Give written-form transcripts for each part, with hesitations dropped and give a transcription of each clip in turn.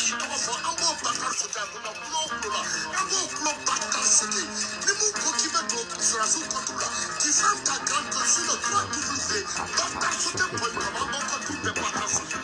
qui t'en font un bon bâtard sauté pour la boulot là. Un bon clou bâtard sauté. Les mots qui mettent sur la sous-contrôle là. Tu fermes ta gueule que sur le toit du musée. Bâtard sauté pour le comment on va tout les bâtards sautés.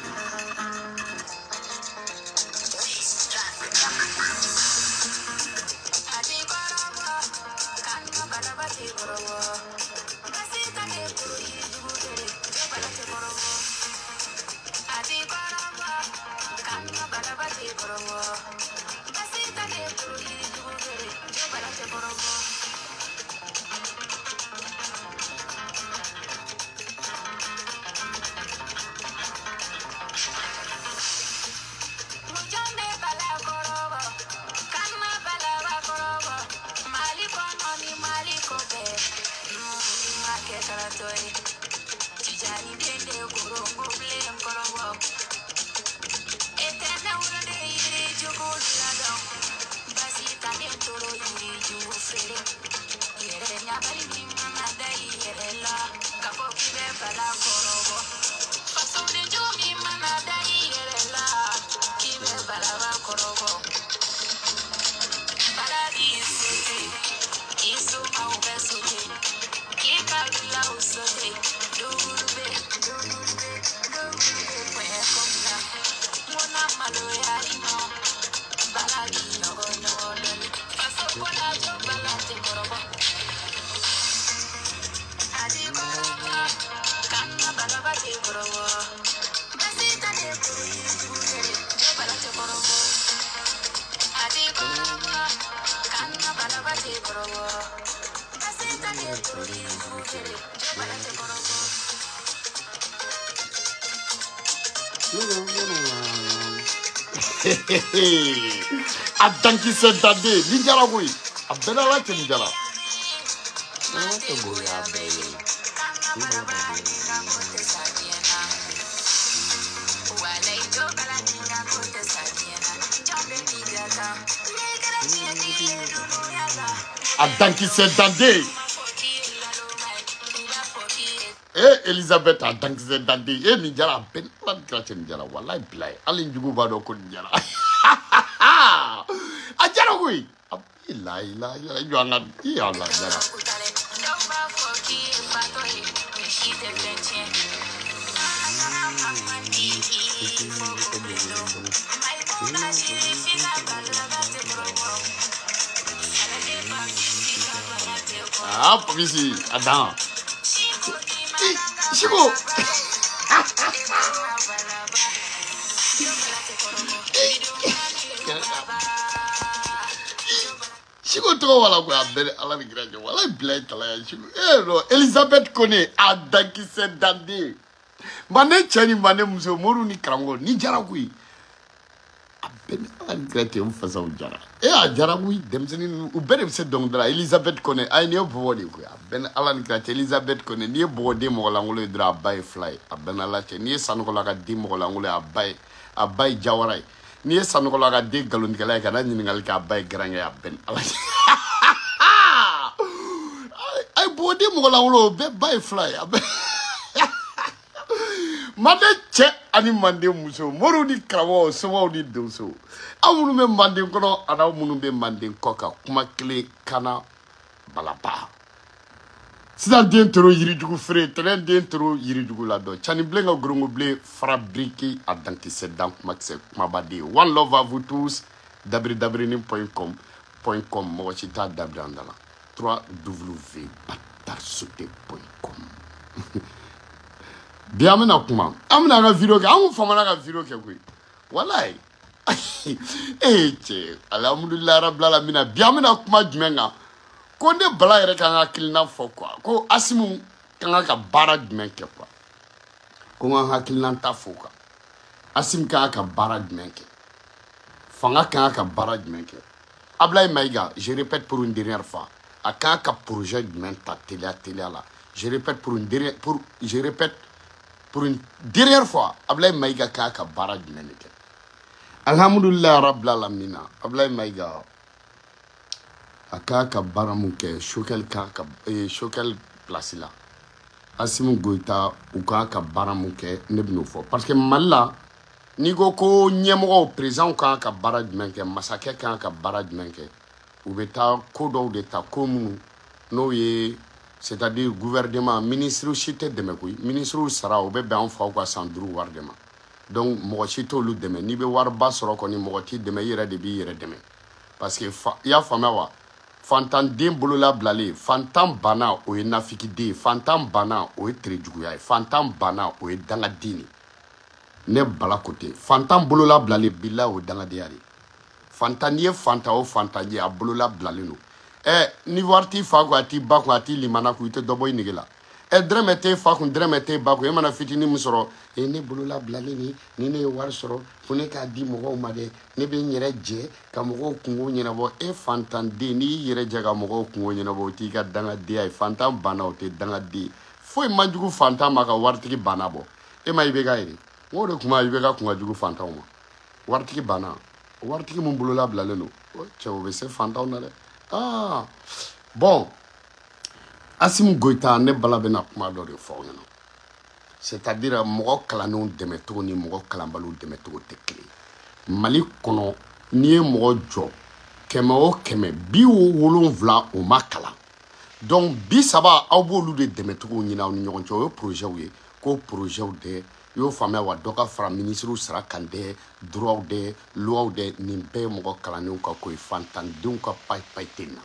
Adanki Sedande, Ninjaragui, Abdallah Ninjara. Adanki Sedande. Elizabeth Adanki Sedande, Ninjara, Ben Ninjara, Wallahi Play, Alin Juguba do Ninjara. Ajaragui. Ila, you are not here. Ah, Pamisi, Adam. Chico. Chico to wala ko abele ala ni grajo wala blend ala Chico. No, Elizabeth Kone Adanki Sedande. Mane chani mane muso moru ni krango ni jaragui. Abele ala ni grajo mfasa ujara. Jaragui demseni ubere se dongdra Elizabeth Kone ay ne bodi ko abele ala ni grajo Elizabeth Kone ni bodi mo langolo dra bay fly abele ala che ni sanokola ka di mo langolo abay jawaray. Ni sanokola ka de galon kala ka na ningal ka bay granga abele ala ay bodi mo langolo be bay fly abele Mande che ani mande muso moru ni krawo so ni doso amunu me mande kono ana munu be mande koka kuma kile kana balapa sida den toro yirijugu fré tren den toro yirijugu la do chani blenga grongo ble fabriqué à Adanki Sedande kuma bade one love à vous tous www.com mo chita www 3w.batarsute.com Biamina kuma amna ga video ke amu famana ga video ke koi wallahi che alhamdulillah rabbil alamin biamina kuma jumenga ko ne bala yere kan hakilina fo quoi ko asimu kan ka bara jumen ke quoi ko nga hakilina ta fo quoi asim kan ka bara jumen ke fanga kan ka bara jumen ke Ablaye Maïga je répète pour une dernière fois a kan ka projet jumen ta télé là je répète pour une dernière fois Ablaye Maïga ka bara jumen ke alhamdulillah rabbil alamin Ablaye Maïga aka bara muke shokel shokel place là Assimi Goïta ou ka bara muke ne bino fo parce que malla n'i ko ko ɲɛmɔgɔw président kan ka baara jumɛn kɛ masakɛ kan ka baara jumɛn kɛ u bɛ taa ko dɔw de ta ko minnu n'o ye c'est-à-dire gouvernement ministre si tɛ dɛmɛ koyi ministre sara o bɛ bɛn an faw ka san 5 wari de ma donc mɔgɔ si t'olu dɛmɛ n'i bɛ wariba sɔrɔ kɔni mɔgɔ t'i dɛmɛ i yɛrɛ de b'i yɛrɛ dɛmɛ parce que i y'a faamuya wa fantanden bolola bilalen fantan banna o ye nafikiden ye fantan banna o ye terejuguya ye fantan banna o ye dangaden ye ne bala kote fantan bolola bilalen bila o dangadenya de fantan n'i ye fantan o fantan ye a bolola bilalen don ni wari t'i fa kun a t'i ba kun a t'i limana kun i tɛ dɔ bɔ i nege la dɛrɛmɛ t'e fa kun dɛrɛmɛ t'e ba kun e mana fitinin min sɔrɔ ne bolola bilalen ni ne ye wari sɔrɔ fo ne k'a di mɔgɔw ma dɛ ne bɛ n yɛrɛ jɛ ka mɔgɔw kungo ɲɛnabɔ e fantanden n'i y'i yɛrɛ jɛ ka mɔgɔw kungo ɲɛnabɔ o t'i ka dangadenya ye fantan banna o tɛ dangaden foyi man jugu fantan ma ka waritigi banna bɔ e ma i bɛ ka yɛrɛ n k'o de kuma i bɛ ka kun ka jugu fantanw ma waritigi banna waritigi mun bolola bilalen don cɛ o bɛ se fantanw na dɛ bon Assimi Goïta ne bala bena kuma dɔ de fɔ aw ɲɛna c'est-à-dire mɔgɔ kalannenw dɛmɛ cogo ni mɔgɔ kalanbaliw dɛmɛ cogo tɛ kelen Mali kɔnɔ n'i ye mɔgɔ jɔ 100 o 100 70 o ma kalan donc 30 aw b'olu de dɛmɛ cogo ɲini aw ni ɲɔgɔn cɛ o ye projets ye ko projets dɛ i y'o faamuya wa dɔ ka fara ministres sara kan dɛ droits dɛ lois dɛ nin bɛɛ ye mɔgɔ kalannenw ka ko ye fantandenw ka payi tɛ na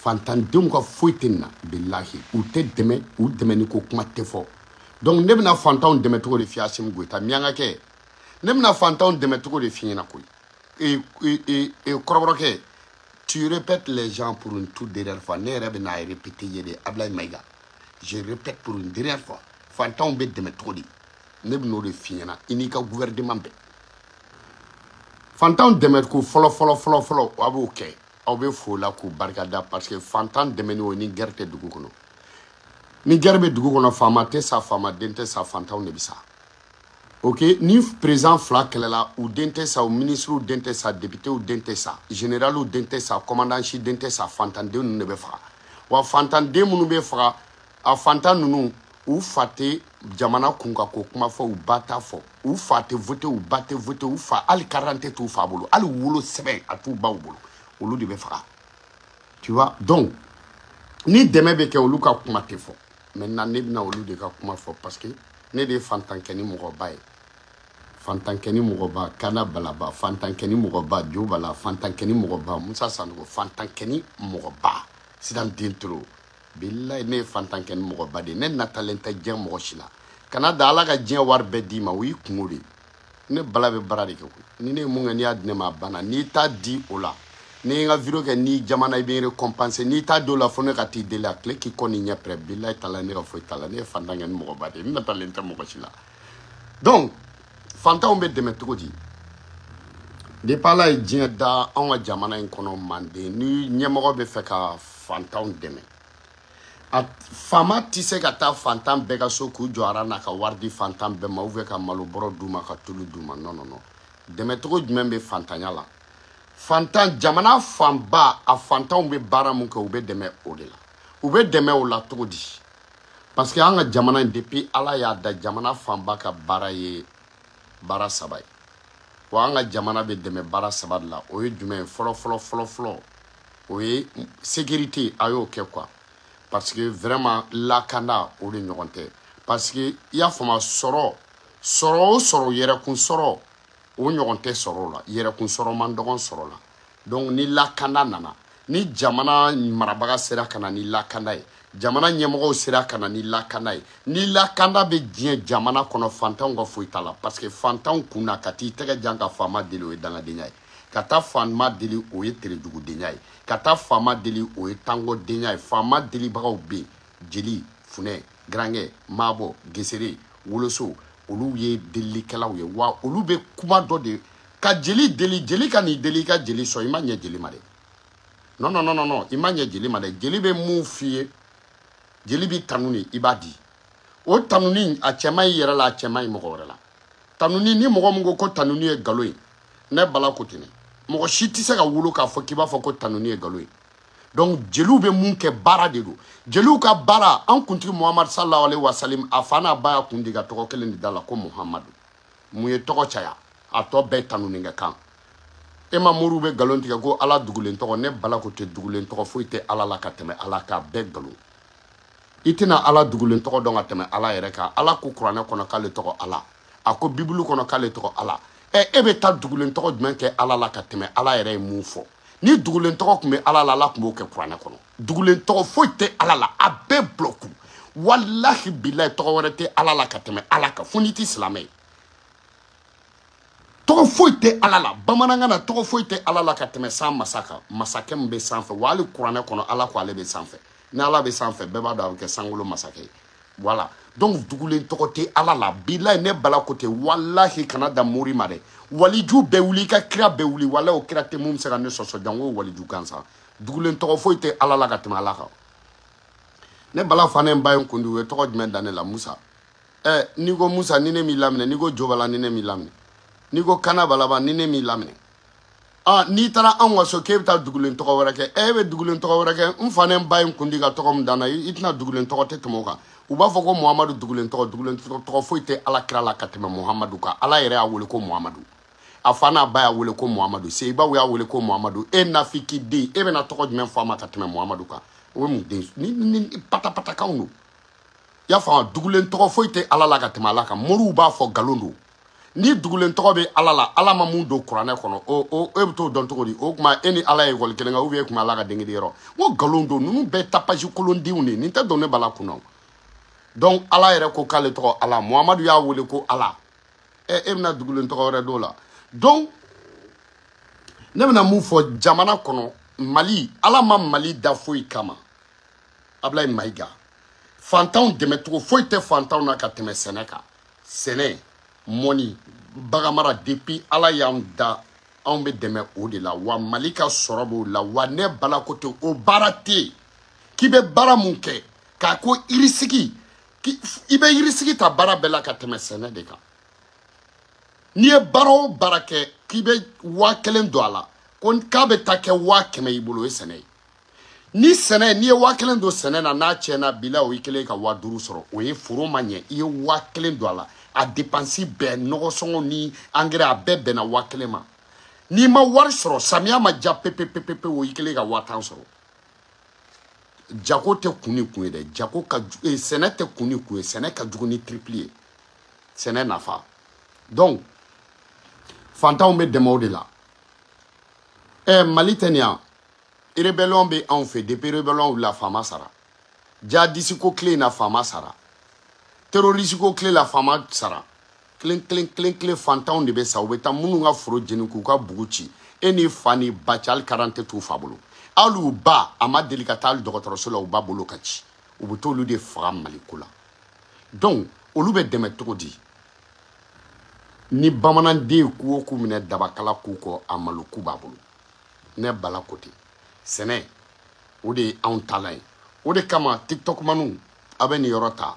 fantandenw ka foyi tɛ na bilahi u tɛ dɛmɛ u dɛmɛni ko kuma tɛ fɔ donc ne bɛna fantanw dɛmɛ cogo de f'i Assimi Goïta miyaŋa kɛ ne bɛna fantanw dɛmɛ cogo de f'i ɲɛna koyi kɔrɔbɔrɔkɛ tu répètes les gens pour une toute dernière fois ne yɛrɛ bɛna répéter ye de Ablaye Maïga je répète pour une dernière fois fantanw bɛ dɛmɛ cogo di ne bɛna o de f'i ɲɛna i n'i ka gouvernement bɛɛ fantanw dɛmɛ ko fɔlɔ a b'o kɛ aw bɛ fo la k'u barikada parce que fantan dɛmɛni o ni guerre tɛ dugu kɔnɔ ni guerre bɛ dugu kɔnɔ faama tɛ sa faamaden tɛ sa fantanw de bɛ sa ok ni président fila kɛlɛla u den tɛ sa u ministrew den tɛ sa députéw den tɛ sa généralw den tɛ sa commandant si den tɛ sa fantanden ninnu de bɛ faga wa fantanden minnu bɛ faga a fantan ninnu u fa tɛ jamana kun ka ko kuma fɔ u ba t'a fɔ u fa tɛ voter u ba tɛ voter u fa hali carte tɛ t'u fa bolo hali wolo sɛbɛn a t'u baw bolo olu de bɛ faga tu vois donc ni dɛmɛ bɛ kɛ olu ka kuma tɛ fɔ maintenant ne bɛna olu de ka kuma fɔ parce que ne de ye fantankɛni mɔgɔba ye fantankɛni mɔgɔba Kana Balaba fantankɛni mɔgɔba Jo Bala fantankɛni mɔgɔba Musa Sanogo fantankɛni mɔgɔba Sidan Dentoro billahi ne ye fantankɛni mɔgɔba de ne natalen tɛ diɲɛ mɔgɔ si la kana da Ala ka diɲɛ wari bɛɛ d'i ma o y'i kungo de ne bala bɛ baara de kɛ koyi ni ne ye mun kɛ n'i y'a di ne ma a banna n'i t'a di o la ni ye n ka vidéo kɛ ni jamana i bɛ n récompenser n'i t'a di o la fo ne ka t'i deli a tile k'i kɔ ni ɲɛ pɛrɛ billahi tala ne ka foyi t'a la ne ye fantankɛni mɔgɔba de ye ne natalen tɛ mɔgɔ si la donc fantanw bɛ dɛmɛ cogo di depuis Ala ye diɲɛ da anw ka jamana in kɔnɔ Manden ni ɲɛmɔgɔ bɛ fɛ ka fantanw dɛmɛ a faama tɛ se ka taa fantan bɛɛ ka so k'u jɔ aran na ka wari di fantan bɛɛ ma ou bien ka malo bɔrɔ d'u ma ka tulu d'u ma non non non dɛmɛ cogo jumɛn bɛ fantanya la fantan jamana fanba a fantanw bɛ baara mun kɛ u bɛ dɛmɛ o de la u bɛ dɛmɛ o la cogo di parce que an ka jamana in depuis Ala y'a da jamana fanba ka baara ye baara saba ye wa an ka jamana bɛ dɛmɛ baara saba de la o ye jumɛn ye fɔlɔ o ye sécurité a y'o kɛ quoi parce que vraiment lakana o de ɲɔgɔn tɛ parce que i y'a faamu sɔrɔ o sɔrɔ yɛrɛkun sɔrɔ o ɲɔgɔn tɛ sɔrɔ la yɛrɛkun sɔrɔ man dɔgɔn sɔrɔ la donc ni lakana nana ni jamana marabaga sera ka na ni lakana ye jamana ɲɛmɔgɔw sera ka na ni lakana ye ni lakana bɛ diɲɛ jamana kɔnɔ fantanw ka foyi t'a la parce que fantanw kun na ka t'i tɛgɛ jan ka faama deli o ye dangadenya ye ka taa faama deli o ye terejugudenya ye ka taa faama deli o ye tangodenya ye faama delibagaw bɛ yen jeli funɛ garankɛ maabɔ gesere woloso olu ye delilikɛlaw ye wa olu bɛ kuma dɔ de ka jeli deli jeli ka n'i deli i ka jeli sɔn i ma ɲɛ jeli ma dɛ non non non non i ma ɲɛ jeli ma dɛ jeli bɛ mun f'i ye jeli bi tanuni i b'a di o tanuni a cɛ man ɲi yɛrɛ la a cɛ man ɲi mɔgɔ wɛrɛ la tanuni ni mɔgɔ min ko tanuni ye nkalon ye ne bala ko ten mɔgɔ si tɛ se ka wolo k'a fɔ k'i b'a fɔ ko tanuni ye nkalon ye donc jeliw bɛ mun kɛ baara de don jeliw ka baara an kuntigi Muhamadu sallallahu alaihi wa sallam a fa n'a ba y'a kun di ka tɔgɔ kelen de da la ko Muhamadu mun ye tɔgɔ caya a tɔ bɛɛ tanuni kɛ kan e ma muru bɛ galon tigɛ ko ala dugulen tɔgɔ ne bala ko tɛ dugulen tɔgɔ foyi tɛ ala la ka tɛmɛ ala ka bɛɛ galon i tɛna ala dugulen tɔgɔ dɔn ka tɛmɛ ala yɛrɛ kan ala ko kuranɛ kɔnɔ k'ale tɔgɔ ala a ko bibulu kɔnɔ k'ale tɔgɔ ala e bɛ taa dugulen tɔgɔ jumɛn kɛ ala la ka tɛmɛ ala yɛrɛ ye mun fɔ ni dugulen tɔgɔ tun bɛ ala la ala tun b'o kɛ kuranɛ kɔnɔ dugulen tɔgɔ foyi tɛ ala la a bɛɛ bloku wallahi billahi tɔgɔ wɛrɛ tɛ ala la ka tɛmɛ ala kan fo n'i tɛ silamɛ ye tɔgɔ foyi tɛ ala la bamanankan na tɔgɔ foyi tɛ ala la ka tɛmɛ san masa kan masakɛ min bɛ sanfɛ wa hali kuranɛ kɔnɔ ala ko ale bɛ sanfɛ ni ala bɛ sanfɛ bɛɛ b'a dɔn a bɛ kɛ sankolo masakɛ ye voilà donc dugulen tɔgɔ tɛ ala la billahi ne bala ko tɛ wallahi kana da mori ma dɛ waliju bɛɛ wuli i ka kira bɛɛ wuli walahi o kira tɛ mun bɛ se ka ne sɔsɔ jango waliju gansan dugulen tɔgɔ foyi tɛ ala la ka tɛmɛ ala kan ne bala fa ne ba ye kundi u ye tɔgɔ jumɛn da ne la Musa n'i ko Musa ni ne m'i laminɛ n'i ko Jobala ni ne m'i laminɛ n'i ko Kana Balaba ni ne m'i laminɛ n'i taara anw ka so k'e bɛ taa dugulen tɔgɔ wɛrɛ kɛ e bɛ dugulen tɔgɔ wɛrɛ kɛ n fa ne ba ye kundi ka tɔgɔ min danna i tɛna dugulen tɔgɔ tɛ tɛmɛ o kan u b'a fɔ ko Muhamadu dugulen tɔgɔ foyi tɛ ala kira la ka tɛmɛ Muhamadu kan ala yɛrɛ y'a wele ko Muhamadu a fa n'a ba y'a wele ko Muhamadu seyibaw y'a wele ko Muhamadu e nafiki den e bɛna tɔgɔ jumɛn fɔ a ma ka tɛmɛ Muhamadu kan o ye mun den ni patapatakanw don i y'a faamu dugulen tɔgɔ foyi tɛ ala la ka tɛmɛ ala kan moriw b'a fɔ nkalon don ni dugulen tɔgɔ bɛ ala la ala ma mun don kuranɛ kɔnɔ e bɛ t'o dɔn cogo di o tuma e ni ala ye ekɔli kelen kan ou bien e tun bɛ ala ka dengedi yɔrɔ n ko nkalon don ninnu bɛɛ tapage kolondenw de nin tɛ don ne bala kunna donc ala yɛrɛ ko k'ale tɔgɔ ala Muhamadu y'a wele ko ala e bɛna dugulen tɔgɔ wɛrɛ d'o la donc ne bɛna mun fɔ jamana kɔnɔ Mali ala ma Mali da foyi kama Ablaye Mayiga fantanw dɛmɛ cogo foyi tɛ fantanw na ka tɛmɛ sɛnɛ kan sɛnɛ mɔni bagamara depuis ala y'an da anw bɛ dɛmɛ o de la wa Mali ka sɔrɔ b'o la wa ne bala ko tɛ o baara tɛ yen k'i bɛ baara mun kɛ k'a ko irisigi i bɛ irisigi ta baara bɛɛ la ka tɛmɛ sɛnɛ de kan n'i ye baara o baara kɛ k'i bɛ 1000 don a la ko k'a bɛ taa kɛ 100,000 i bolo o ye sɛnɛ ye ni sɛnɛ n'i ye 1000 don sɛnɛ na n'a tiɲɛna bila o i kelen ka 5000 sɔrɔ o ye foro ma ɲɛ i ye 1000 don a la a dépense bɛɛ nɔgɔsɔngɔ ni engrais a bɛɛ bɛnna 1000 ma n'i ma wari sɔrɔ samiya ma ja pepepepe o i kelen ka 5000 sɔrɔ jago tɛ kun ni kun ye dɛ jago ka sɛnɛ tɛ kun ni kun ye sɛnɛ ka jugu ni triple ye sɛnɛ nafa donc fantanw bɛ dɛmɛ o de la Mali tɛ nin yan rébellion bɛ anw fɛ depuis rébellion wulila faama sara jihadiste ko tile in na faama sara terroriste ko tile la faama sara kelen fantanw de bɛ sa u bɛ taa minnu ka foro jeni k'u ka bugu ci e ni fa ni ba cɛ hali 40 tɛ t'u fa bolo hali u ba a ma deli ka taa hali dɔgɔtɔrɔso la u ba bolo ka ci u bɛ t'olu de faga Mali ko la donc olu bɛ dɛmɛ cogo di ni bamananden ku o ku minɛ dabakala k'u kɔ a malo ku b'a bolo ne bala ko ten sɛnɛ o de ye anw talan ye o de kama TikTok manu a bɛ nin yɔrɔ ta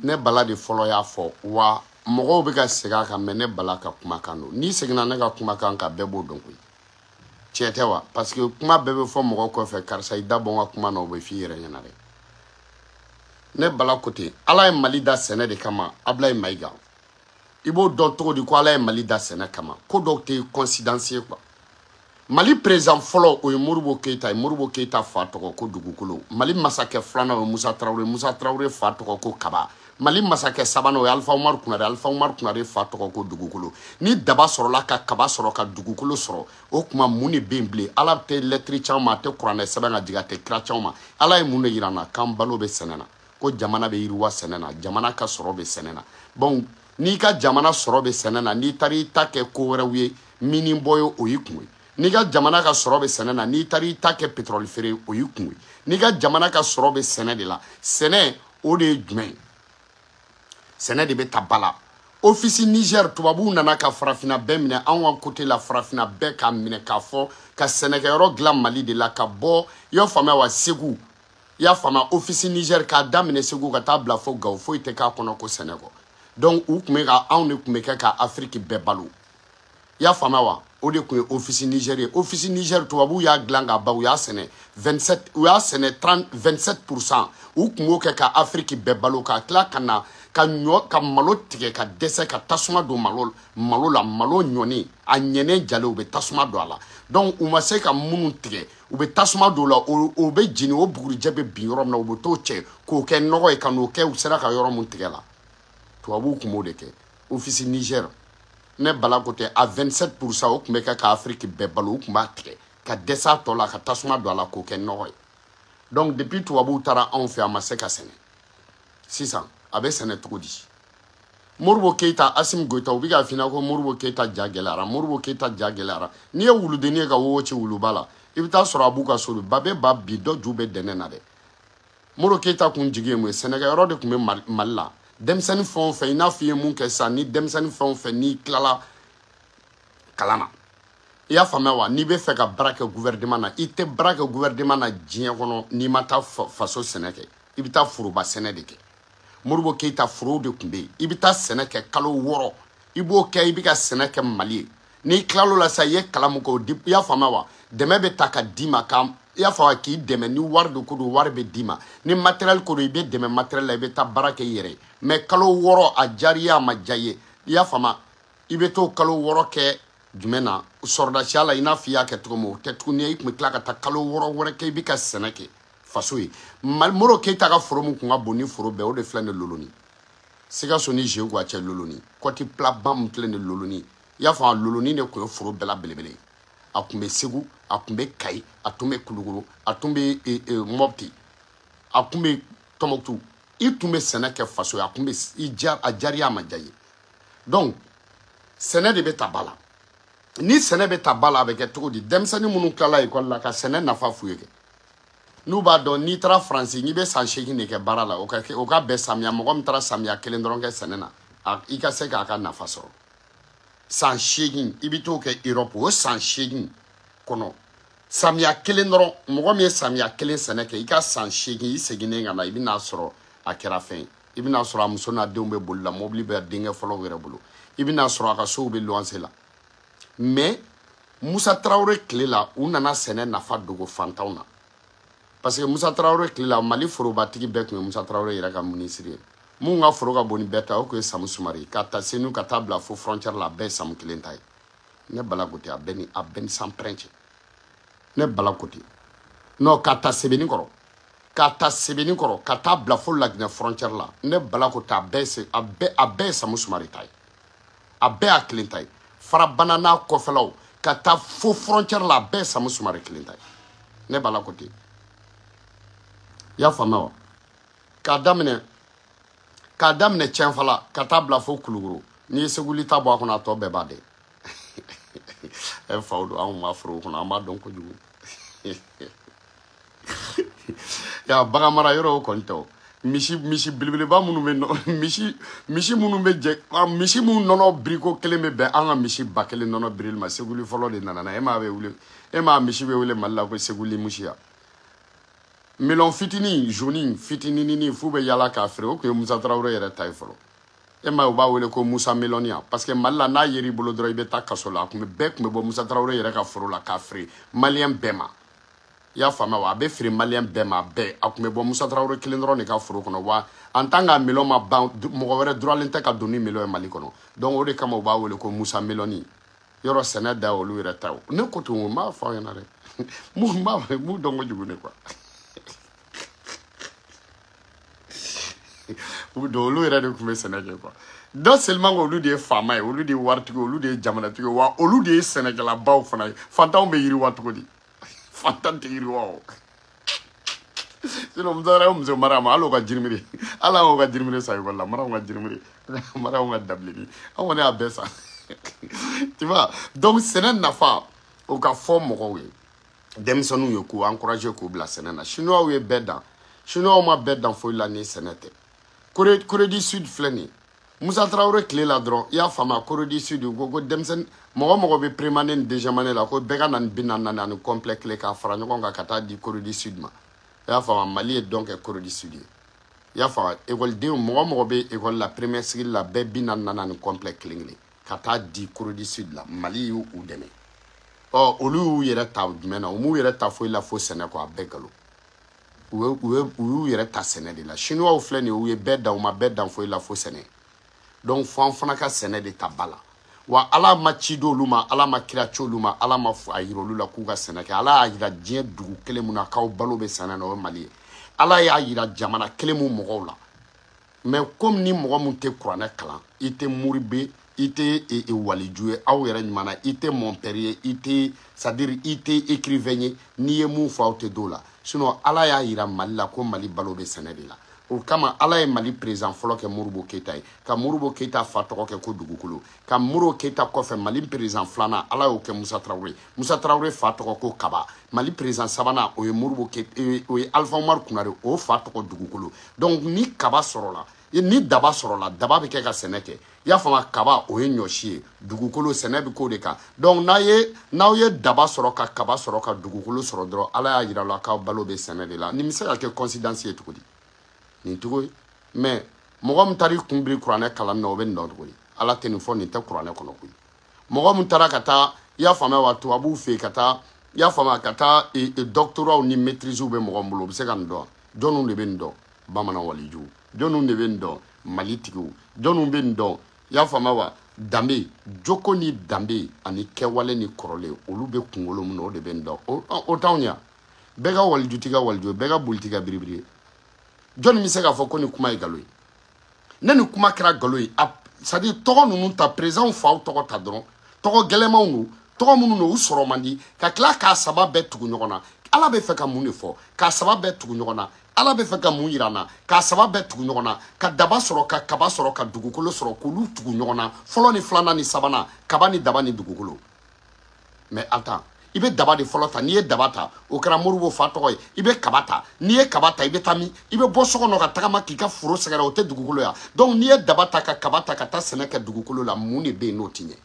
ne bala de fɔlɔ y'a fɔ wa mɔgɔw bɛ ka segin a kan mais ne bala ka kumakan don n'i seginna ne ka kumakan kan bɛɛ b'o dɔn koyi tiɲɛ tɛ wa parce que kuma bɛɛ bɛ fɔ mɔgɔw kɔfɛ karisa i da bɔ n ka kuma na o bɛ f'i yɛrɛ ɲɛna dɛ ne bala ko ten ala ye Mali da sɛnɛ de kama Ablaye Mayiga i b'o dɔn cogo di ko ala ye Mali da sɛnɛ kama ko dɔw tɛ coïncidence ye quoi Mali président fɔlɔ o ye Modibo Keita ye Modibo Keita fa tɔgɔ ko dugukolo Mali masakɛ filanan o ye Musa Traoré fa tɔgɔ ko kaba Mali masakɛ sabanan o ye Alpha Umaru Kunare fa tɔgɔ ko dugukolo ni daba sɔrɔla ka kaba sɔrɔ ka dugukolo sɔrɔ o kuma mun de bɛ yen bilen ala tɛ lettre caman ma a tɛ kuranɛ sɛbɛn ka jigin a tɛ kira caman ma ala ye mun de yira an na k'an balo bɛ sɛnɛ na ko jamana bɛ yiriwa sɛnɛ na jamana ka sɔrɔ bɛ sɛnɛ na bon n'i ka jamana sɔrɔ bɛ sɛnɛ na n'i taara i ta kɛ ko wɛrɛw ye mini bɔ ye o y'i kun ye n'i ka jamana ka sɔrɔ bɛ sɛnɛ na n'i taara i ta kɛ pétrole feere o y'i kun ye n'i ka jamana ka sɔrɔ bɛ sɛnɛ de la sɛnɛ o de ye jumɛn ye sɛnɛ de bɛ ta ba la office Niger tubabuw nana ka farafina bɛɛ minɛ anw ka côté la farafina bɛɛ ka minɛ k'a fɔ ka sɛnɛkɛyɔrɔ dilan Mali de la ka bɔ i y'a faamuya wa Segu i y'a faamuya office Niger k'a daminɛ Segu ka taa bila fo Gawo foyi tɛ k'a kɔnɔ ko sɛnɛ kɔ donc u tun bɛ ka anw de tun bɛ kɛ ka Afrique bɛɛ balo i y'a faamuya wa o de tun ye office Niger ye office Niger tubabuw y'a dilan ka ban u y'a sɛnɛ 27% u tun b'o kɛ ka Afrique bɛɛ balo ka tila ka na ka malo tigɛ ka dɛsɛ ka tasuma don malo la malo ɲɔni a ɲɛnɛ jale u bɛ tasuma don a la donc u ma se ka minnu tigɛ u bɛ tasuma don la o bɛ jeni o bugurijɛ bɛ bin yɔrɔ min na u bɛ t'o cɛ k'o kɛ nɔgɔ ye ka n'o kɛ u sera ka yɔrɔ mun tigɛ la tubabuw tun b'o de kɛ office Niger ne bala ko tɛ à 27% o tun bɛ kɛ ka Afrique bɛɛ balo u tun b'a tigɛ ka dɛsɛ a tɔ la ka tasuma don a la k'o kɛ nɔgɔ ye donc depuis tubabuw taara anw fɛ a ma se ka sɛnɛ sisan a bɛ sɛnɛ cogo di Moribo Keita Assimi Goïta u bɛ ka f'i ɲɛna ko Moribo Keita ja gɛlɛyara Moribo Keita ja gɛlɛyara n'i ye wuludennin ye ka wowo ci wuluba la i bɛ taa sɔrɔ a b'u ka so ba bɛ ba bi dɔ ju bɛ dɛnɛ na dɛ Moribo Keita kun jigi ye mun ye sɛnɛkɛyɔrɔ de tun bɛ Mali la denmisɛnnin fɛn o fɛn i n'a fɔ i ye mun kɛ sisan ni denmisɛnnin fɛn o fɛn n'i tilala kalan na i y'a faamuya wa n'i bɛ fɛ ka baara kɛ gouvernement na i tɛ baara kɛ gouvernement na diɲɛ kɔnɔ n'i ma taa faso sɛnɛ kɛ i bɛ taa foroba sɛnɛ de kɛ Moribo Keita forow de tun bɛ yen i bɛ taa sɛnɛ kɛ kalo 6 i b'o kɛ i bɛ ka sɛnɛ kɛ Mali ye n'i tilal'o la sisan i ye kalan mun kɛ i y'a faamuya wa dɛmɛ bɛ ta ka d'i ma i y'a fɔ k'i dɛmɛ ni wari de ko don wari bɛ d'i ma ni matériel ko don i bɛ dɛmɛ matériel la i bɛ taa baara kɛ i yɛrɛ ye mais kalo 6 a diyar'i a ma diya i ye i y'a faamuya i bɛ t'o kalo 6 kɛ jumɛn na sɔrɔdasiya la i n'a fɔ i y'a kɛ cogo min o tɛ tuguni i tun bɛ tila ka taa kalo 6 wɛrɛ kɛ i bɛ ka sɛnɛ kɛ faso ye Moribo Keita ka foro mun kun ka bon ni foro bɛɛ o de filɛ nin Loloni Sikaso ni Jeegu a cɛ Loloni Côte Plate mun filɛ nin Loloni i y'a fɔ Loloni de kun ye foro bɛɛ la belebele a tun bɛ Segu a tun bɛ Kayi a tun bɛ Kulukoro a tun bɛ Mopti a tun bɛ Tɔnbukutu i tun bɛ sɛnɛ kɛ faso ye a tun bɛ a diyar'i a ma diya i ye donc sɛnɛ de bɛ ta ba la ni sɛnɛ bɛ ta ba la a bɛ kɛ cogo di denmisɛnnin minnu tilala ekɔli la ka sɛnɛ nafa f'u ye kɛ n'u b'a dɔn n'i taara Faransi n'i bɛ san 8 de kɛ baara la o ka bɛn samiya mɔgɔ min taara samiya 1 dɔrɔn kɛ sɛnɛ na i ka se k'a ka nafa sɔrɔ san 8 i bɛ t'o kɛ Europe o san 8 kɔnɔ samiya 1 dɔrɔn mɔgɔ min ye samiya 1 sɛnɛ kɛ i ka san 8 i seginnen ka na i bɛna sɔrɔ a kɛra fɛn ye i bɛna sɔrɔ a muso n'a denw bɛ boli la mobili bɛ denkɛ fɔlɔw yɛrɛ bolo i bɛna sɔrɔ a ka sow bɛ luwanse la mais Musa Traoré tile la u nana sɛnɛ nafa dogo fantanw na parce que Musa Traoré tile la Mali forobatigi bɛɛ tun ye Musa Traoré yɛrɛ ka ministre ye mun ka foro ka bon ni bɛɛ ta o tun ye Samu Sumari ka taa Senu ka taa bila fo frontière la a bɛɛ ye Samu kelen ta ye ne bala ko ten a bɛɛ ni san pɛrɛn cɛ ne bala ko ten non ka taa Sebenikɔrɔ ka taa bila fo Laginɛ frontière la ne bala ko ten a bɛɛ ye Samu Sumari ta ye a bɛɛ y'a kelen ta ye Farabana n'a kɔfɛlaw ka taa fo frontière la a bɛɛ ye Samu Sumari kelen ta ye ne bala ko ten i y'a faamuya wa k'a daminɛ Cɛnfala ka taa bila fo Kulukoro n'i ye Seguli ta bɔ a kɔnɔ a tɔ bɛɛ b'a dɛ faw don anw ma foro kɔnɔ an b'a dɔn kojugu ya bagan mara yɔrɔ o kɔni tɛ o misi belebeleba minnu bɛ misi minnu bɛ jɛ misi minnu nɔnɔ biriko kelen bɛ bɛn an ka misi 1000 nɔnɔ birili ma Seguli fɔlɔ de nana e m'a misi bɛ wele Mali la ko Seguli musiya melon fitinin jaune fitinin f'u bɛ yala k'a feere o tun ye Musa Traoré yɛrɛ ta ye fɔlɔ e ma u b'a wele ko Musa Melonia parce que Mali la n'a yer'i bolo dɔrɔn i bɛ taa kaso la bɛɛ tun bɛ bɔ Musa Traoré yɛrɛ ka foro la k'a feere maliyɛn bɛɛ ma i y'a faamuya wa a bɛ feere maliyɛn bɛɛ ma bɛɛ a tun bɛ bɔ Musa Traoré kelen dɔrɔn de ka foro kɔnɔ wa en tant que melon ma ban mɔgɔ wɛrɛ droitlen tɛ ka don ni melon ye Mali kɔnɔ donc o de kama u b'a wele ko Musa Meloni yɔrɔ sɛnɛ da olu yɛrɛ ta ne ko ten n b'a fɔ aw ɲɛna dɛ m'u dɔn kojugu ne quoi olu yɛrɛ de tun bɛ sɛnɛ kɛ quoi donc seulement olu de ye faama ye olu de ye waritigi olu de ye jamanatigi wa olu de ye sɛnɛkɛlabaw fana ye fantanw bɛ yiriwa cogo di fantan tɛ yiriwa o sinon muso mara ma hali o ka jirimiri hali an ka jirimiri sa ekɔli la maraw ka jirimiri maraw ka dabileni an kɔni y'a bɛɛ san tu vois donc sɛnɛ nafa o ka fɔ mɔgɔw ye denmisɛnninw ye k'u encourager k'u bila sɛnɛ na chinois ye bɛɛ dan chinois ma bɛɛ dan foyi la ni sɛnɛ tɛ Corée du Sud filɛ nin ye Musa Traoré tile la dɔrɔn i y'a faamuya Corée du Sud ko denmisɛnnin mɔgɔ bɛ prémané ni déjamané la ko bɛɛ ka na ni 40 ani complet kelen k'a fara ɲɔgɔn kan ka taa di Corée du Sud ma i y'a faamuya Mali ye donc Corée du Sud ye i y'a faamuya ekɔlidenw mɔgɔ bɛ ekɔli la première sigili la bɛɛ 40 ani complet kelen kelen ka taa di Corée du Sud la Mali y'u dɛmɛ olu y'u yɛrɛ ta jumɛn na u m'u yɛrɛ ta foyi la fo sɛnɛ kɔ a bɛɛ nkalon ou yɛrɛ ta sɛnɛ de la chinois ou filɛ nin u ye bɛɛ dan u ma bɛɛ dan foyi la fo sɛnɛ donc fo fana ka sɛnɛ de ta bala wa ala ma ci d'olu ma ala ma kira ci olu ma ala ma a yira olu la k'u ka sɛnɛ kɛ ala y'a yira diɲɛ dugu kelen mun na k'aw balo bɛ sɛnɛ na o ye Mali ye ala y'a yira jamana kelen mun mɔgɔw la mais comme ni mɔgɔ mun tɛ kuranɛ kalan i tɛ muribe i tɛ waliju ye aw yɛrɛ ɲuman i tɛ mon père ye i tɛ c'est-à-dire i tɛ écrivain ye n'i ye mun fɔ aw tɛ d'o la sinon ala y'a yira Mali la ko Mali balo bɛ sɛnɛ de la o kama ala ye Mali président fɔlɔ kɛ Modibo Keita ye ka Modibo Keita fa tɔgɔ kɛ ko Dugukolo ka Modibo Keita kɔfɛ Mali président filanan ala y'o kɛ Musa Traoré fa tɔgɔ ko Kaba Mali président sabanan o ye Modibo Keita o ye Alpha Umaru Kunare o fa tɔgɔ Dugukolo donc ni Kaba sɔrɔla ni daba sɔrɔla daba bɛ kɛ ka sɛnɛ kɛ i y'a faamu kaba o ye ɲɔsi ye dugukolo sɛnɛ bɛ k'o de kan donc n'aw ye daba sɔrɔ ka kaba sɔrɔ ka dugukolo sɔrɔ dɔrɔn ala y'a yira la k'aw balo bɛ sɛnɛ de la nin bɛ se ka kɛ coïncidence ye cogo di nin cogo ye mais mɔgɔ min taara i kun biri kuranɛ kalan na o bɛ nin dɔn cogo di ala tɛ nin fɔ nin tɛ kuranɛ kɔnɔ koyi mɔgɔ min taara ka taa i y'a faamuya wa tubabuw fɛ yen ka taa i y'a faamuya ka taa doctorat ni maîtrise bɛ mɔgɔ min bolo o bɛ se ka nin dɔn jɔnniw de bɛ nin dɔn bamanan walijuw jɔnniw de bɛ nin dɔn Mali tigiw jɔnniw bɛ nin dɔn i y'a faamuya wa danbe joko ni danbe ani kɛwale ni kɔrɔlen olu bɛ kunkolo min na o de bɛ nin dɔn o t'anw ɲɛ bɛɛ ka waliju tɛ ka waliju bɛɛ ka boli tɛ ka biribiri ye jɔnni bɛ se k'a fɔ ko nin kuma ye nkalon ye ne nin kuma kɛra nkalon ye c'est à dire tɔgɔ ninnu ta président faw tɔgɔ ta dɔrɔn tɔgɔ gɛlɛnmanw don tɔgɔ minnu don u sɔrɔ man di ka tila k'a saba bɛɛ tugu ɲɔgɔn na ala bɛ fɛ ka mun de fɔ k'a saba bɛɛ tugu ɲɔgɔn na ala bɛ fɛ ka mun yira n na k'a saba bɛɛ tugu ɲɔgɔn na ka daba sɔrɔ ka kaba sɔrɔ ka dugukolo sɔrɔ k'olu tugu ɲɔgɔn na fɔlɔ ni filanan ni sabanan kaba ni daba ni dugukolo mais attends i bɛ daba de fɔlɔ ta n'i ye daba ta o kɛra Modibo fa tɔgɔ ye i bɛ kaba ta n'i ye kaba ta i bɛ taa min i bɛ bɔ so kɔnɔ ka tagama k'i ka foro sɛgɛrɛ o tɛ dugukolo ya donc n'i ye daba ta ka kaba ta ka taa sɛnɛ kɛ dugukolo la mun de bɛ yen n'o tɛ ɲɛ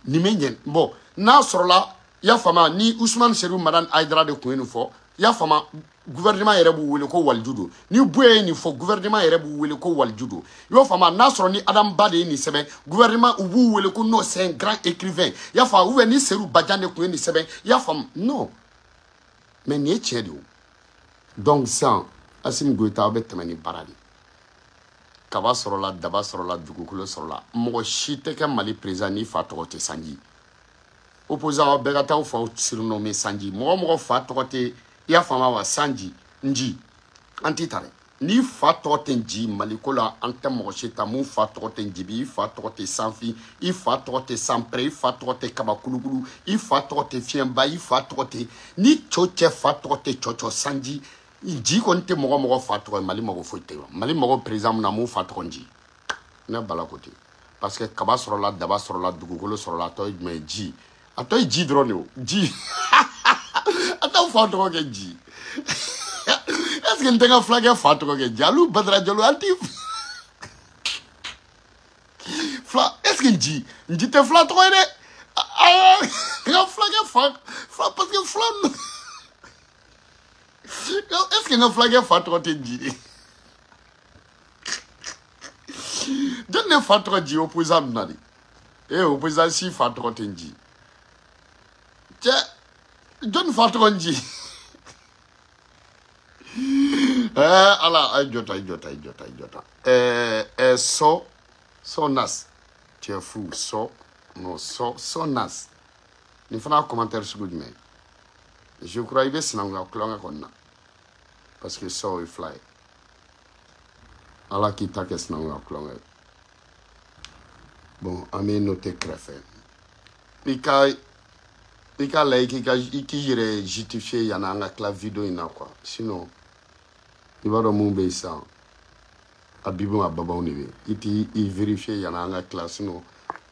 nin bɛ ɲɛ bon n'a sɔrɔla i y'a faamuya ni Usmane Serifu Madani Hayidara de tun ye nin fɔ i y'a faamuya gouvernement yɛrɛ b'u wele ko waliju don ni Buye ye nin fɔ gouvernement yɛrɛ b'u wele ko waliju don i y'o faamuya n'a sɔrɔ ni Adamu Ba de ye nin sɛbɛn gouvernement u b'u wele ko non c'est un grand écrivain i y'a faamu ou bien ni Serifu Badian de tun ye nin sɛbɛn i y'a faamu non mais nin ye tiɲɛ de ye donc sisan Assimi Goïta aw bɛ tɛmɛ ni baara de kaba sɔrɔla daba sɔrɔla dugukolo sɔrɔla mɔgɔ si tɛ kɛ Mali président n'i fa tɔgɔ tɛ Sanji opposant aw bɛɛ ka taa aw faw surnommé Sanji mɔgɔ fa tɔgɔ tɛ i y'a faamuya wa Sanji Nji an t'i ta dɛ n'i fa tɔgɔ tɛ Nji Maliko la an tɛ mɔgɔ si ta mun fa tɔgɔ tɛ Njibi i fa tɔgɔ tɛ Sanfi i fa tɔgɔ tɛ Sanpɛrɛ i fa tɔgɔ tɛ Kabakulukulu i fa tɔgɔ tɛ Fiɲɛba i fa tɔgɔ tɛ ni cɛw cɛ fa tɔgɔ tɛ cɔcɔ Sanji Nji kɔni tɛ mɔgɔ fa tɔgɔ ye Mali mɔgɔ foyi tɛ yen Mali mɔgɔ président mun na mun fa tɔgɔ Nji ne bala ko ten parce que kaba sɔrɔla daba sɔrɔla dugukolo sɔrɔla a tɔ ye jumɛn ye ji a tɔ ye ji dɔrɔn de o ji a t'aw fa tɔgɔ kɛ ji est-ce que n tɛ n ka fulakɛ fa tɔgɔ kɛ ji alu Badara Jalo an ti fila est-ce que nji tɛ fila tɔgɔ ye dɛ n ka fulakɛ fa parce que fila est-ce que n ka fulakɛ fa tɔgɔ tɛ nji de jɔn ne fa tɔgɔ ji opposant ninnu na de opposant si fa tɔgɔ tɛ nji cɛ jɔn fa tɔgɔ nji ala ay jota so nas tu es fou so nas ni fana commentaire sugu jumɛn je crois i bɛ sinankunya kulonkɛ kɔni na parce que so est fly ala k'i ta kɛ sinankunya kulonkɛ bon an bɛ noter kɛrɛfɛ i ka layɛ k'i yɛrɛ justifier yanni an ka tila video in na quoi sinon i b'a dɔn mun bɛ yen sisan a bibon a babanw de bɛ yen i vérifier yanni an ka tila sinon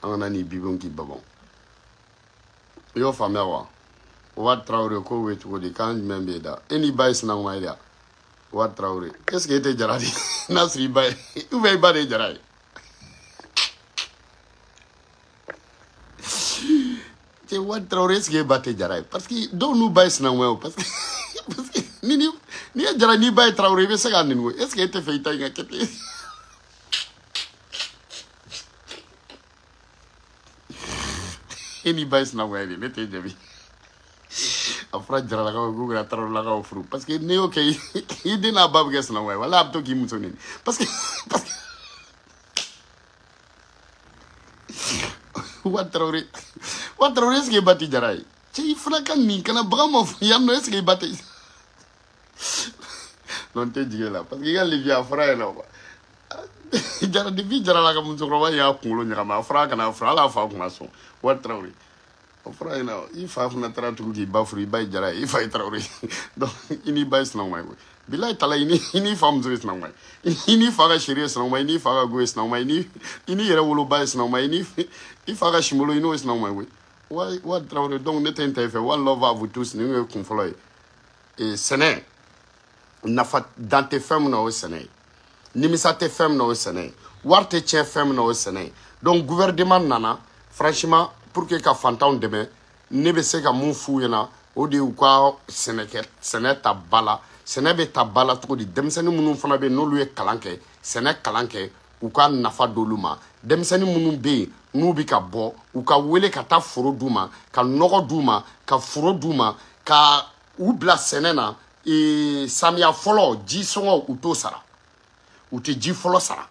an kana ni bibon k'i babanw i y'o faamuya wa Ouad Traoré ko bɛ cogo di kan jumɛn bɛ yen da e n'i ba ye sinankunya ye da Ouad Traoré est ce que e tɛ jara de n'a sɔrɔ i ba ye ou bien i ba de ye jara ye cɛ Ouad Traoré est ce que e ba tɛ jara ye parce que dɔw n'u ba ye sinankunya o parce que ni ye jara n'i ba ye Traoré i bɛ se k'a nɛni o est ce que e tɛ fɛ i ta in ka kɛ ten e n'i ba ye sinankunya de ne t'e jaabi a fura jara la ko gra taro la ko furu parce que ne ok il dina bab ges na way wala abto ki muso ni parce que watrori est-ce que bati jaray ci fula kan ni kana bramo yam no est-ce que bati non te jige la parce que il y a les vieux frères là jara de vi jara la ka muso ro ya kulo nya ma fra kana fra la fa kuma so watrori frère ina il fa funa tara turugi bafuri bay jara il fa traoré donc ini bay sna may bilay tala ini fam zo sna may ini fa ga shiri sna may ini fa ga go sna may ini yere wolo bay sna may ini fa ga shimolo ino sna may wa traoré donc ne tente fait one love à vous tous ni ko foloy et séné nafa dans tes femmes no séné nimisa te femme no séné warte che femme no séné donc gouvernement nana franchement pour que ka fantaw deme ne be se ka mun fu yana o de u ka sɛnɛ ta bala sɛnɛ be ta bala to di demsani munun fana be no lu ye kalanke sɛnɛ kalanke u ka nafa dolu ma demsani munun be nu bi ka bɔ u ka wele ka ta foro duma ka nɔgɔ duma ka foro duma ka u bila sɛnɛ na samiya fɔlɔ ji sɔngɔ u to sara u te ji fɔlɔ sara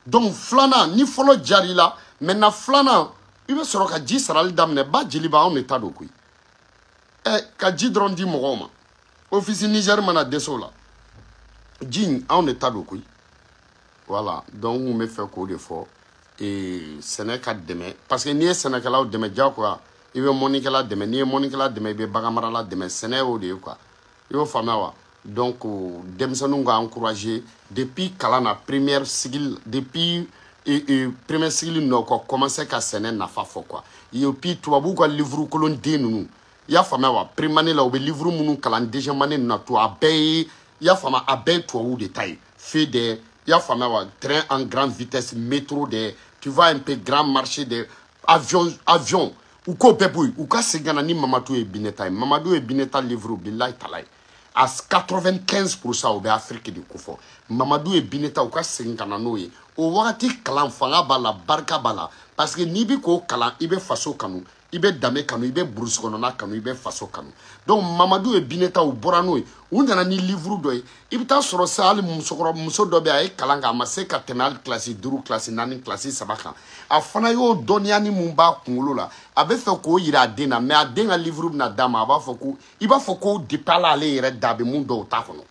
donc flana ni fɔlɔ jari la maintenant flana il veut sɔrɔ ka ji sarali daminɛ ba jeli ba anw de ta don koyi ka ji dɔrɔn di mɔgɔw ma office Niger mana dɛsɛ o la ji anw de ta don koyi voilà donc n kun bɛ fɛ k'o de fɔ sɛnɛ ka dɛmɛ parce que n'i ye sɛnɛkɛlaw dɛmɛ diyagoya i bɛ mɔnikɛla dɛmɛ n'i ye mɔnikɛla dɛmɛ i bɛ baganmarala dɛmɛ sɛnɛ y'o de ye quoi i y'o faamuya wa donc denmisɛnninw ka encourager depuis kalan na première cycle depuis premier cycle no ko commencer ka sɛnɛ nafa fɔ quoi et puis tubabu ka livre kolon den nunu y'a faamuya wa primane la u bɛ livre minnu kalan deuxième année na to a bɛɛ y'a faamuya a bɛɛ tubabu de ta ye FEDER y'a faamuya wa train en grande vitesse métro de tu vois un peu grand marché de avion u ko bɛɛ bɔ yen u ka segin ka na ni Mamadu ye Bineta ye Mamadu ye Bineta livre bilahi talahi à 95% au bɛ Afrique de ko fɔ Mamadu ye Bineta u ka segin ka na n'o ye o wagati kalan fanga b'a la barika b'a la parce que n'i bi k'o kalan i bɛ faso kanu i bɛ danbe kanu i bɛ burusi kɔnɔna kanu i bɛ faso kanu donc Mamadu ye Bineta u bɔra n'o ye u nana ni livre dɔ ye i bɛ taa sɔrɔ sa hali muso dɔ bɛ a ye kalan kɛ a ma se ka tɛmɛ hali kilasi 5 kilasi 4 kilasi 3 kan a fana y'o dɔnniya ni mun b'a kunkolo la a bɛ fɛ k'o yira a den na mais a den ka livre bɛna d'a ma a b'a fɔ ko i b'a fɔ ko depuis ala ale yɛrɛ da a bɛ mun dɔn o t'a kɔnɔ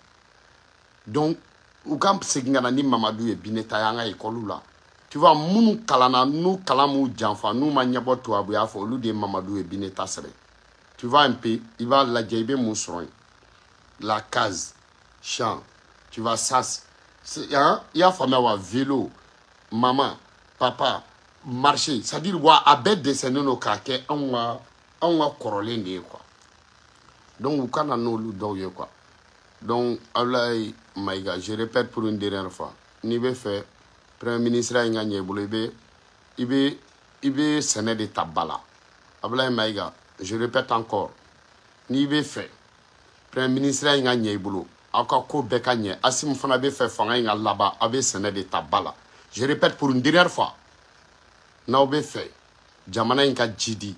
donc u ka segin ka na ni Mamadu ye Bineta ye an ka école la tu vois minnu kalanna n'u kalan m'u janfa n'u ma ɲɛbɔ tubabuya fɔ olu de ye Mamadu ye Bineta sɛbɛn tu vois un peu i b'a lajɛ i bɛ mun sɔrɔ yen la case champ tu vois sas hein i y'a faamuya wa vélo maman papa marché c'est à dire wa a bɛɛ dɛsɛnnen don k'a kɛ anw ka kɔrɔlen de ye quoi donc u ka na n'olu dɔw ye quoi donc Abdoulaye Maïga je répète pour une dernière fois n'i bɛ fɛ premier ministre in ka ɲɛ i bolo i bɛ sɛnɛ de ta ba la Abdoulaye Maïga je répète encore n'i bɛ fɛ premier ministre in ka ɲɛ i bolo aw ka ko bɛɛ ka ɲɛ Assimi fana bɛ fɛ fanga in ka laban a bɛ sɛnɛ de ta ba la je répète pour une dernière fois n'aw bɛ fɛ jamana in ka jidi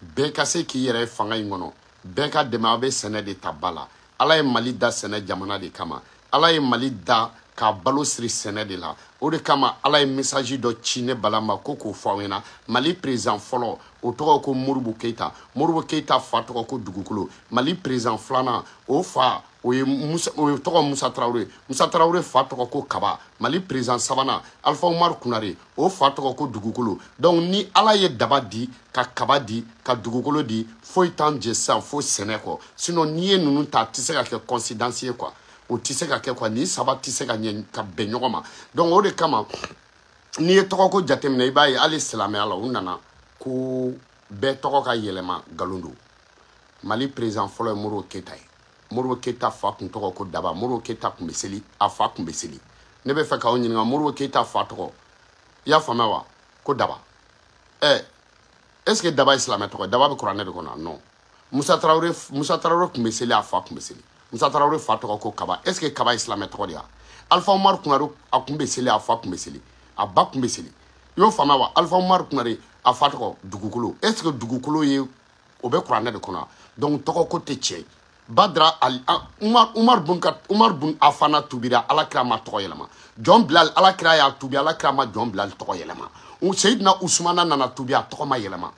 bɛɛ ka se k'i yɛrɛ ye fanga in kɔnɔ bɛɛ ka dɛmɛ a bɛ sɛnɛ de ta ba la ala ye Mali da sɛnɛ jamana de kama ala ye Mali da k'a balo siri sɛnɛ de la o de kama ala ye message dɔ ci ne bala ma ko k'o fɔ aw ɲɛna Mali président fɔlɔ o tɔgɔ ko Modibo Keyita fa tɔgɔ ko Dugukolo Mali président filanan o fa o ye tɔgɔ Musa Tarawele fa tɔgɔ ko Kaba Mali président sabanan Alpha Umaru Kunare o fa tɔgɔ ko Dugukolo donc ni ala ye daba di ka Kaba di ka Dugukolo di foyi t'an jɛ sisan fo sɛnɛ kɔ sinon n'i ye ninnu ta a tɛ se ka kɛ coïncidence ye quoi o tɛ se ka kɛ quoi ni saba tɛ se ka ɲɛ ka bɛn ɲɔgɔn ma donc o de kama n'i ye tɔgɔ ko jateminɛ i b'a ye hali silamɛya la u nana ko bɛɛ tɔgɔ ka yɛlɛma nkalon don Mali président fɔlɔ ye Modibo Keyita ye Modibo Keyita fa tun tɔgɔ ko Daba Modibo Keyita tun bɛ seli a fa tun bɛ seli ne bɛ fɛ k'aw ɲininka Modibo Keyita fa tɔgɔ i y'a faamuya wa ko Daba est-ce que Daba ye silamɛ tɔgɔ ye Daba bɛ kuranɛ de kɔnɔ non Musa Tarawele tun bɛ seli a fa tun bɛ seli Musa Tarawele fa tɔgɔ ko Kaba est-ce que Kaba ye silamɛ tɔgɔ de ye Alpha Umaru Kunare a tun bɛ seli a fa tun bɛ seli a ba tun bɛ seli i y'o faamuya wa Alpha Umaru Kunare a fa tɔgɔ Dugukolo est-ce que Dugukolo ye o bɛ kuranɛ de kɔnɔ donc tɔgɔ ko tɛ tiɲɛ Badra Ali Umar bun Afana tubira alakira ma tɔgɔ yɛlɛma John Bilal alakira ya tubi alakira ma John Bilal tɔgɔ yɛlɛma Seydina Ousmane nana tubi a tɔgɔ ma yɛlɛma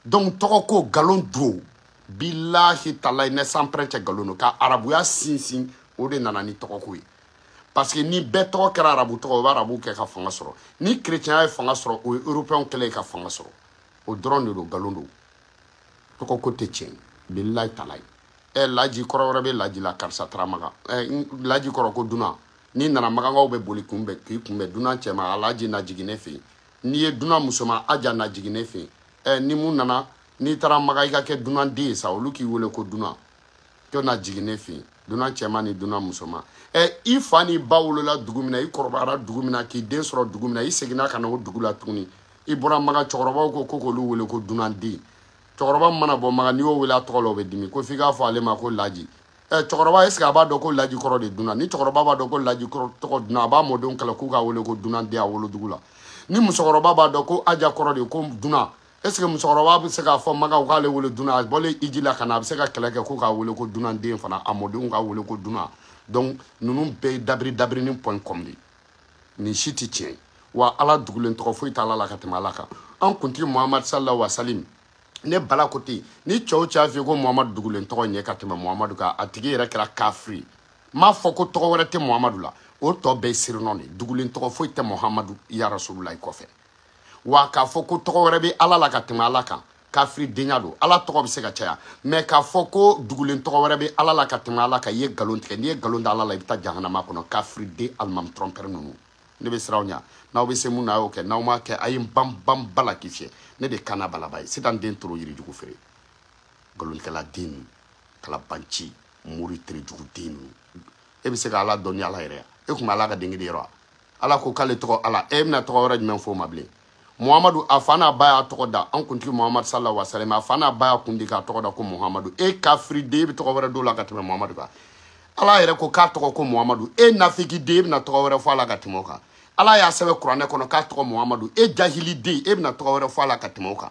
donc tɔgɔ ko galon do billahi talahi ne s'emprunte galon ka arabuya sinsin o de nana ni tɔgɔ ko ye parce que ni bɛɛ tɔgɔ kɛra arabu tɔgɔ o b'a arabu kɛ ka fanga sɔrɔ ni chrétien ye fanga sɔrɔ o ye européen kɛlɛ ka fanga sɔrɔ o dɔrɔn de do galon do tɔgɔ ko tɛ tiɲɛ billahi talahi laji kɔrɔ wɛrɛ bɛ laji la karisa taramaga laji kɔrɔ ko dunan ni nana magangaw bɛ boli kunbɛn k'i kunbɛn dunan cɛma alaji na jigin ne fɛ yen n'i ye dunan musoman aja na jigin ne fɛ yen ni mun nana n'i taara maga i ka kɛ dunan den ye sa olu k'i wele ko dunan to na jigin ne fɛ yen dunan cɛman ni dunan musoman i fa ni ba wolola dugu min na i kɔrɔbayara dugu min na k'i den sɔrɔ dugu min na i seginna ka na o dugu la tuguni i bɔra maga cɛkɔrɔbaw ko k'olu wele ko dunan den cɛkɔrɔba mana bɔ maga n'i y'o wele a tɔgɔ la o bɛ dimi ko f'i k'a fɔ ale ma ko laji cɛkɔrɔba est ce que a b'a dɔn ko laji kɔrɔ de dunan ni cɛkɔrɔba b'a dɔn ko laji kɔrɔ tɔgɔ dunan a b'a mɔdenw kɛlɛ k'u k'a wele ko dunan den a wolodugu la ni musokɔrɔba b'a dɔn ko aja kɔrɔ de ko dunan est ce que musokɔrɔba bɛ se k'a fɔ maga u k'ale wele dunan a bɔlen iji la ka na a bɛ se ka kɛlɛ kɛ k'u k'a wele ko dunan den fana a mɔdenw k'a wele ko dunan donc ninnu bɛɛ ye dabiri ni point com de nin si tɛ tiɲɛ wa ala dugulen tɔgɔ foyi t'ala la ka tɛmɛ ala kan an kuntigi muhamadu sallallahu alaihi wa sallam ne bala ko ten ni cɛw cɛ fɛ ko muhamadu dugulen tɔgɔ ɲɛ ka tɛmɛ muhamadu kan a tigi yɛrɛ kɛra kafiri m'a fɔ ko tɔgɔ wɛrɛ tɛ muhamadu la o tɔ bɛɛ ye sirinɔ de dugulen tɔgɔ foyi tɛ muhamadu ya rasululahi kɔfɛ wa k'a fɔ ko tɔgɔ wɛrɛ bɛ ala la ka tɛmɛ ala kan kafiri denya don ala tɔgɔ bɛ se ka caya mais k'a fɔ ko dugulen tɔgɔ wɛrɛ bɛ ala la ka tɛmɛ ala kan i ye nkalon tigɛ n'i ye nkalon da ala la i bɛ taa jahanama kɔnɔ kafiri den alimami trɔmpɛri ninnu ne bɛ siran aw ɲɛ n'aw bɛ se mun na a y'o kɛ n'aw m'a kɛ a ye n ban bala k'i fiyɛ ne de kana balaba ye sitan den toro yirijugu feere nkalonkɛla den ninnu kalabanci mori terejugu den ninnu e bɛ se ka ala dɔn ni ala yɛrɛ ye e tun bɛ ala ka denkɛ de yɔrɔ wa ala ko k'ale tɔgɔ ala e bɛna tɔgɔ wɛrɛ jumɛn fɔ o ma bilen muhamadu a fa n'a ba y'a tɔgɔ da an kuntigi muhamadu sallallahu alaihi wa sallam a fa n'a ba y'a kun di k'a tɔgɔ da ko muhamadu e kafiri den e bɛ tɔgɔ wɛrɛ d'o la ka tɛmɛ muhamadu kan ala yɛrɛ ko k'a tɔgɔ ko muhamadu e nafiki den e bɛna tɔgɔ wɛrɛ fɔ a la ka tɛmɛ o kan ala y'a sɛbɛn kuranɛ kɔnɔ k'a tɔgɔ muhamadu e jahili den e bɛna tɔgɔ wɛrɛ fɔ a la ka tɛmɛ o kan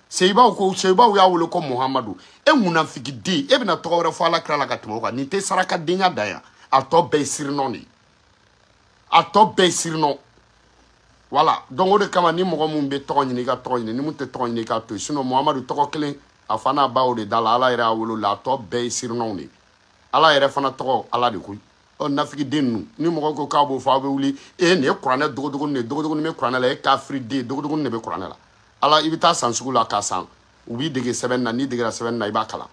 seyibaw y'a wele ko muhamadu e munafiki den e bɛna tɔgɔ wɛrɛ fɔ ala kira la ka tɛmɛ o kan nin tɛ sarakadenya da yan a tɔ bɛɛ ye sirinɔ de a tɔ bɛɛ ye sirinɔ voilà donc o de kama ni mɔgɔ mun bɛ tɔgɔ ɲini i ka tɔgɔ ɲini ni mun tɛ tɔgɔ ɲini i ka to yen sinon muhamadu tɔgɔ kelen a fa n'a ba o de da la ala yɛrɛ y'a wolo la a tɔ bɛɛ ye sirinɔw de ala yɛrɛ fana tɔgɔ ala de koyi nafiki den ninnu ni mɔgɔ ko k'a b'o fɔ aw bɛ wuli nin ye kuranɛ dogodogonin de ye dogodogonin bɛ kuranɛ la e kafiri den dogodogonin de bɛ kuranɛ la ala i bɛ taa san sugu la k'a san u b'i dege sɛbɛnni na n'i degera sɛbɛnni na i b'a kalan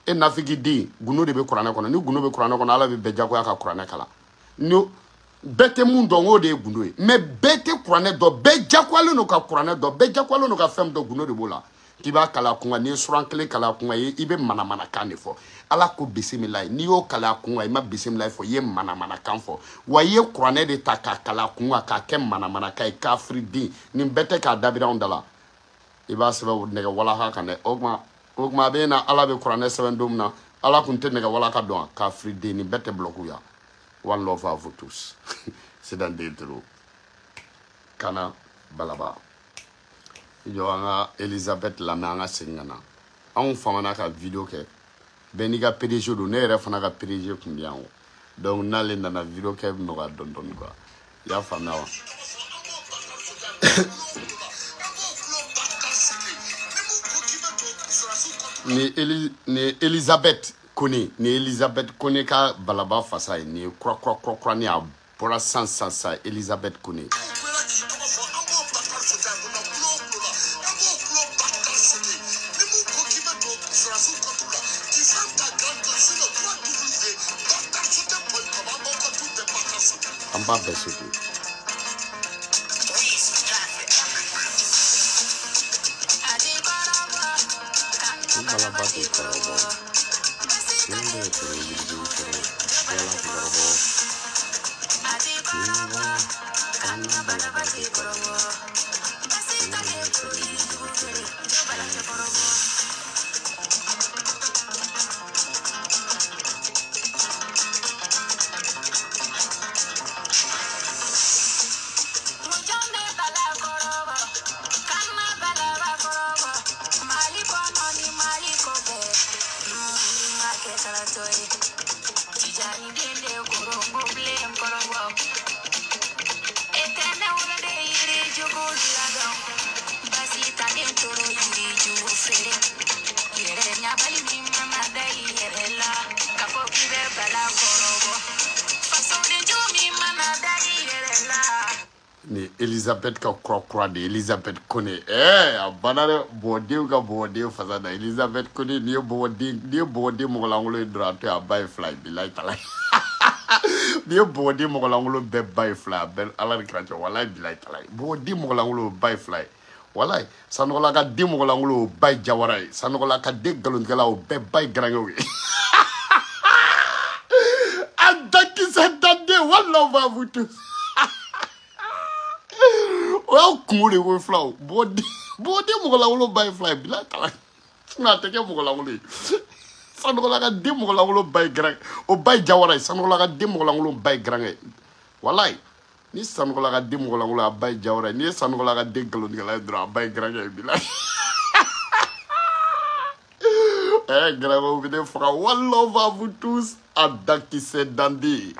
e nafiki den gundo de bɛ kuranɛ kɔnɔ ni gundo bɛ kuranɛ kɔnɔ ala bɛ bɛɛ jagoya ka kuranɛ kalan ni bɛɛ tɛ mun dɔn o de ye gundo ye mais bɛɛ tɛ kuranɛ dɔn bɛɛ jagoyalen don ka kuranɛ dɔn bɛɛ jagoyalen don ka fɛn dɔn gundo de b'o la k'i b'a kalan a kun kan n'i ye suran kelen kalan a kun kan i bɛ manamanakan de fɔ ala ko bisimilayi n'i y'o kalan a kun kan i ma bisimilayi fɔ i ye manamanakan fɔ wa i ye kuranɛ de ta k'a kalan a kun kan k'a kɛ manamanakan ye kafiri den nin bɛɛ tɛ k'a dabiri anw da la i b'a sɛbɛn nɛgɛ walaha kan dɛ o tuma a bɛ na ala bɛ kuranɛ sɛbɛn don min na ala kun tɛ nɛgɛ walaha dɔn a kafiri den nin bɛɛ tɛ bulɔku ya one love à vous tous c'est dans des trous kana balaba jɔ an ka Elisabeth lamɛn an ka segin ka na anw famana ka video kɛ bɛɛ n'i ka PDG don ne yɛrɛ fana ka PDG tun bɛ yan o donc n'ale nana video kɛ nɔgɔya dɔɔni quoi i y'a faamuya wa ni Elisabeth Kone ni Elisabeth Kone ka balaba fasa ye ni kura ni a bɔra san Elisabeth Kone an b'a bɛɛ sauter balaba de kɔrɔbɔ Ni Elizabeth ka kura de Elizabeth Kone a banare bode ka bode fazada Elizabeth Kone ni bode mogolangulo drato a bay fly bilai talai ni bode mogolangulo be bay fly ben ala kracho wallahi bilai talai bode mogolangulo bay fly wallahi sanola ka di mogolangulo bay jawarai sanola ka de galon gala o be bay grango andaki sadade wallah va vous tous. Well, cool with flow. Body Mogolangulo by fly. Be like, not take a Mogolangulo. Sanola Demogolangulo by Grang or by Jawara. Sanola Demogolangulo by Grang. Walai. This Sanola Demogolangulo by Jawara. Near Sanola Degalundra by Grang. Be like, eh, Grang over there for a one love of two. A ducky said Dandy.